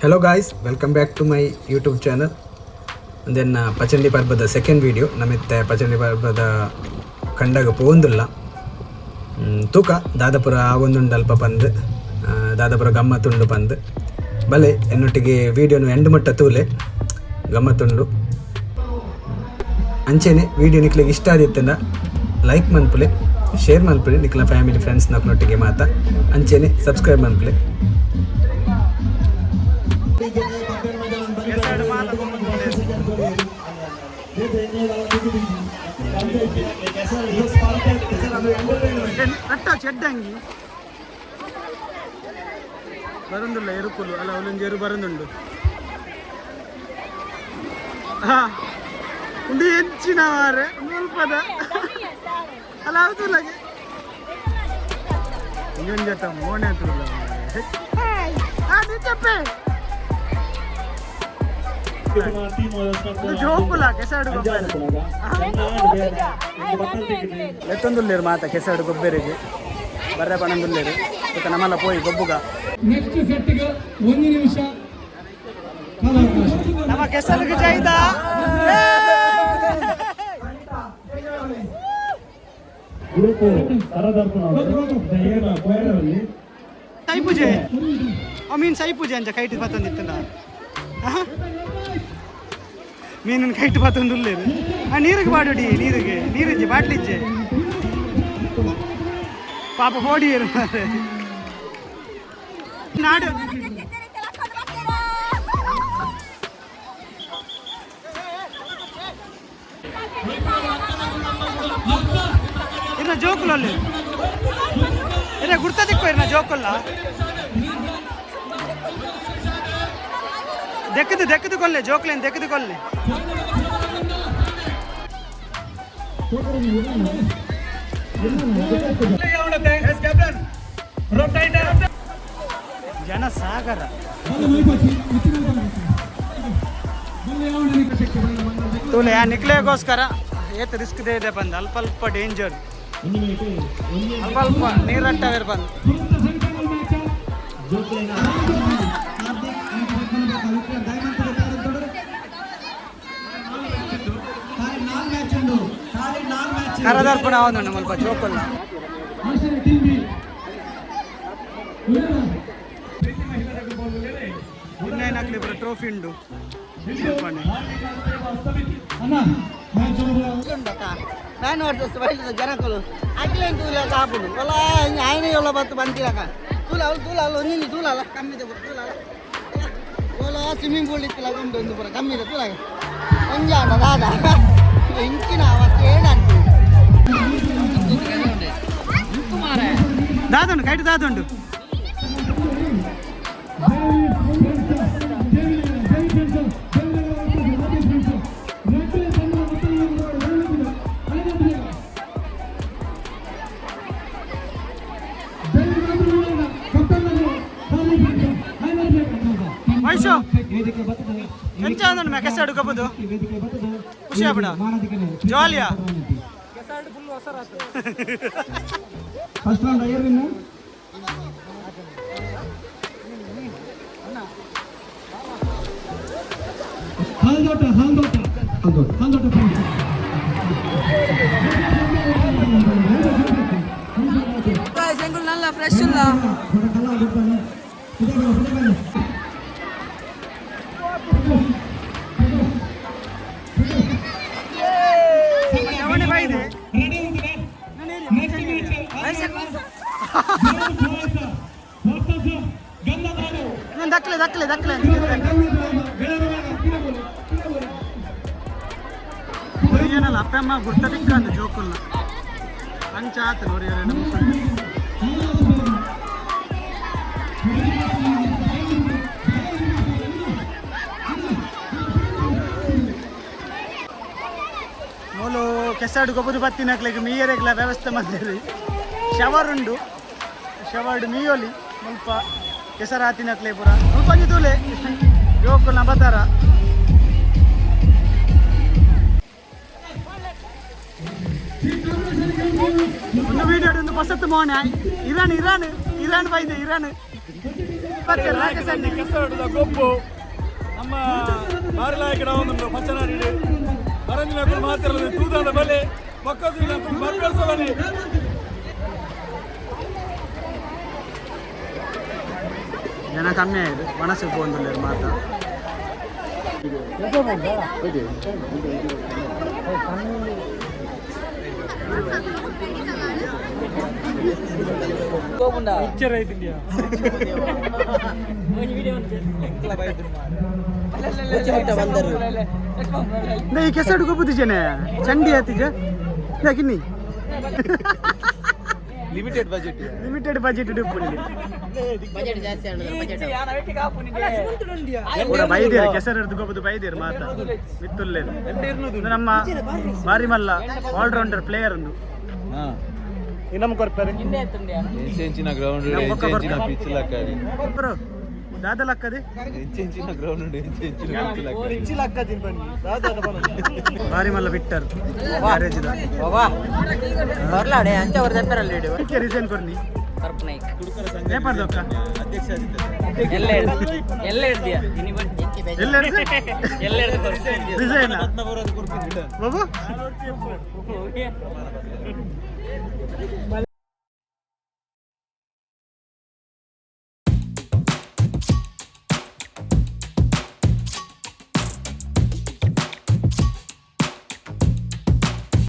Hello guys, welcome back to my YouTube channel. And then Pachandi Parvada second video. Namitte Pachandi Parvada ಕಂಡಾಗ ಪೋಂದಿಲ್ಲ ತೂಕ ದಾದಾಪುರ ಆವೊಂದುಂಡು ಅಲ್ಪ ಪಂದು ದಾದಾಪುರ ಗಮ್ಮತ್ತುಂಡು ಪಂದು ಬಲೆ ಎನ್ನೊಟ್ಟಿಗೆ ವೀಡಿಯೋನು end ಮಟ್ಟ ತೂಲೆ ಗಮ್ಮತ್ತುಂಡು ಅಂಚೆನೆ ವೀಡಿಯೋ ನಿಕ್ಲಿಗೆ ಇಷ್ಟ ಆದಿತ್ತಂದ ಲೈಕ್ ಮನ್ಪುಲೆ ಶೇರ್ ಮನ್ಪುಲೆ ನಿಕ್ಲ ಫ್ಯಾಮಿಲಿ ಫ್ರೆಂಡ್ಸ್ ನೊಟ್ಟಿಗೆ ಮಾತಾ ಅಂಚೆನೆ ಸಬ್ಸ್ಕ್ರೈಬ್ ಮನ್ಪುಲೆ ಅಟ್ಟ ಚೆಡ್ಡಂಗಿ ಬರಂದುಲ್ಲ ಎರುಕುಲು ಅಲ್ಲ ಅವಲೊಂದು ಎರು ಬರಂದುಂಡು ಉಂಡು ಹೆಚ್ಚಿನ ಮಾರೆ ಸ್ವಲ್ಪದ ಅಲ್ಲ ಅವತುಲ್ಲಗೆ ಇನ್ನೊಂದು ಜೊತೆ ಮೋನೆ ಅಂತಲ್ಲ ನಿಜಪ್ಪೆ ಜೋಕುಲ ಕೆಸಡು ಎತ್ತೊಂದುಲ್ಲೇರು ಮಾತ ಕೆಸಡು ಗೊಬ್ಬರಿಗೆ ಬರ್ರೆ ಪಣಂದುಲ್ಲೇರು ಈಗ ನಮ್ಮಲ್ಲ ಪೋಯಿ ಗೊಬ್ಬುಗ ನೆಕ್ಸ್ಟ್ ಸೆಟ್ಗೆ 1 ನಿಮಿಷ ನಮ್ಮ ಕೆಸರಿಗೆ ಜೈದ ಸೈ ಪೂಜೆ ಮೀನ್ ಸೈ ಪೂಜೆ ಅಂಚ ಕೈಟ್ ಪತ್ತೊಂದಿತ್ತಲ್ಲ ಮೀನಿನ ಕೈಟ್ ಪತ್ತೊಂದುಲ್ಲೇರು ನೀರಿಗೆ ಬಾಡುಡಿ ನೀರಿಗೆ ಬಾಟ್ಲಿಜ್ಜೆ ಪಾಪ ಹೋಡಿಯರು ನಾಡು ಇನ್ನ ಜೋಕುಲಲ್ಲಿ ಇನ್ನ ಗುರ್ತದಿಕ್ಕೋ ಇನ್ನ ಜೋಕುಲ್ಲ ದೆಕ್ಕದು ಕೊಲ್ಲೆ ಜೋಕ್ಲೇನ್ ದೆಕ್ಕದು ಕೊಲ್ಲೆ ಜನ ಸಾಗರ ತೋಲೆ ಯಾ ನಿಕ್ಲೆಗೋಸ್ಕರ ಏತ್ ರಿಸ್ಕ್ ಇದೆ ಬಂದು ಅಲ್ಪ ಡೇಂಜರ್ ಅಲ್ಪ ನೀರಟ್ಟವೇರು ಬಂದು ಕರದರ್ಪಣ ಅವನು ಮಲ್ಪ ಜೋಕಲ್ಲ ಇನ್ನೇನಾಗ್ಲಿ ಬರೋ ಟ್ರೋಫಿ ಉಂಡು ನಾನು ವರ್ಷ ಬಯಲಿದ ಜನಕಲು ಅಕ್ಲೇನು ತೂಲ ಕಾಪುಡು ಒಲ ಆಯ್ನೆ ಒಲ ಬತ್ತು ಬಂತಿರಕ ತೂಲ ಒಂದಿನ ತೂಲಲ್ಲ ಕಮ್ಮಿದೆ ತೂಲಲ್ಲ ಒಲ ಸ್ವಿಮ್ಮಿಂಗ್ ಪೂಲ್ ಇತ್ತಿಲ್ಲ ಉಂಟು ಒಂದು ಪುರ ಕಮ್ಮಿದೆ ತೂಲಾಗ ಒಂಜಾಂಡ ದಾದ ಇಂಚಿನ ಅವಸ್ಥೆ ಏನಾಗ್ತದೆ ದಾದುಂಡು ಕೈಟ್ ದಾದುಂಡು ವಯಸ್ಸು ಎಂಚ ಅಂದನು ಮೆ ಕೆಸ ಅಡುಕಬಹುದು ಖುಷಿ ಆಗ್ಬಿಡ ಜಾಲಿಯಾ ಫಸ್ಟ್ ರೌಂಡ್ ಅಯ್ಯರ್ ವಿನ್ ಹಲ್ದೋಟ ಸೆಂಗುಲ್ ನಲ್ಲ ಫ್ರೆಶ್ ಇಲ್ಲ ದಕ್ಕಲೆ ಏನಲ್ಲ ಅಪ್ಪಮ್ಮ ಗುರ್ತದಿಕ್ಕ ಅಂದ ಜೋಕುಲ್ಲ ಅಂಚ ಆತ ನೋಡಿ ಮೂಲು ಕೆಸಾಡು ಗೊಬ್ಬರ ಬತ್ತಿನಕ್ಲಿಗೆ ಮೀಯರೆಗ್ಲ ವ್ಯವಸ್ಥೆ ಮಾಡಿರಿ ಶವರ್ ಉಂಡು ಶವರ್ಡ್ ಮೀಯೋಲಿ ಸ್ವಲ್ಪ ಕೆಸರಾತಿನಕ್ಲೆ ಪುರ ಸ್ವಲ್ಪ ತೂಲೆ ಜೋಕುಲ್ ನಬತಾರ ಒಂದು ವಿಡಿಯೋ ಒಂದು ಹೊಸತ್ತು ಮೋನೆ ಇರಾನ್ ಬೈದೆ ಇರಾನ್ ಕೆಸರಡದ ಗೊಬ್ಬು ನಮ್ಮ ಬಾರಿಲಾಯಕರ ಒಂದು ಪಚ್ಚನಾಡಿ ಅರಂಜಿನ ಮಾತಿರಲು ತೂದಾದ ಬಲೆ ಮಕ್ಕಳು ಮಕ್ಕಳಿಸಲನಿ ಜನ ಕಮ್ಮಿ ಆಗಿದೆ ಮನಸ್ಸಿಗೆ ಬಂದಿಲ್ಲ ಮಾತಾ नहीं कैसे को बुद्धि जने चंडी आती जे लेकिन नहीं ಲಿಮಿಟೆಡ್ ಬಜೆಟ್ लिमिटेड बजट ಡುಪ್ಪುಡಿ ಬಜೆಟ್ ಜಾಸ್ತಿ ಪೂರ ಬೈದೇರು ಕೆಸರದ್ದು ಗೊಬ್ಬದು ಬೈದೇರು ಮಾತಾ ಮಿತ್ತುಲ್ಲೇರು ನಮ್ಮ ಬಾರಿ ಮಲ್ಲ ಆಲ್ ರೌಂಡರ್ ಪ್ಲೇಯರ್ ಒಂದು ಇನ್ನೊಮ್ಮೆ ಕೊಡ್ತಾರೆ ಎಂಚಿನ ಗ್ರೌಂಡ್ ಎಂಚಿನ ಪಿಚ್ ಲಕ್ಕಡಿ ಬ್ರೋ ದಾದ ಲಕ್ಕದೆ ಎಂಚಿನ ಗ್ರೌಂಡ್ ಎಂಚಿನ ಲಕ್ಕದಿ ಬನ್ನಿ ಬಾರಿ ಮಲ್ಲ ಬಿಟ್ಟರು ಗ್ಯಾರೇಜ್ದ ಬರ್ಲಾಡೆ ಅಂಚ ಅವ್ರ ದಪ್ಪರಲ್ಲಿ ಇಡು ಅದಕ್ಕೆ ರಿಸೈನ್ ಕೊರ್ನಿ ಕರ್ಪನಾಯ್ಕ ನೇಪಾಳದಕ್ಕ ಅಧ್ಯಕ್ಷ ಎಲ್ಲ ಹಿಡ್ದಿಯಾ ಎಲ್ಲ ರಿಸೈನ್ ಬಾಬು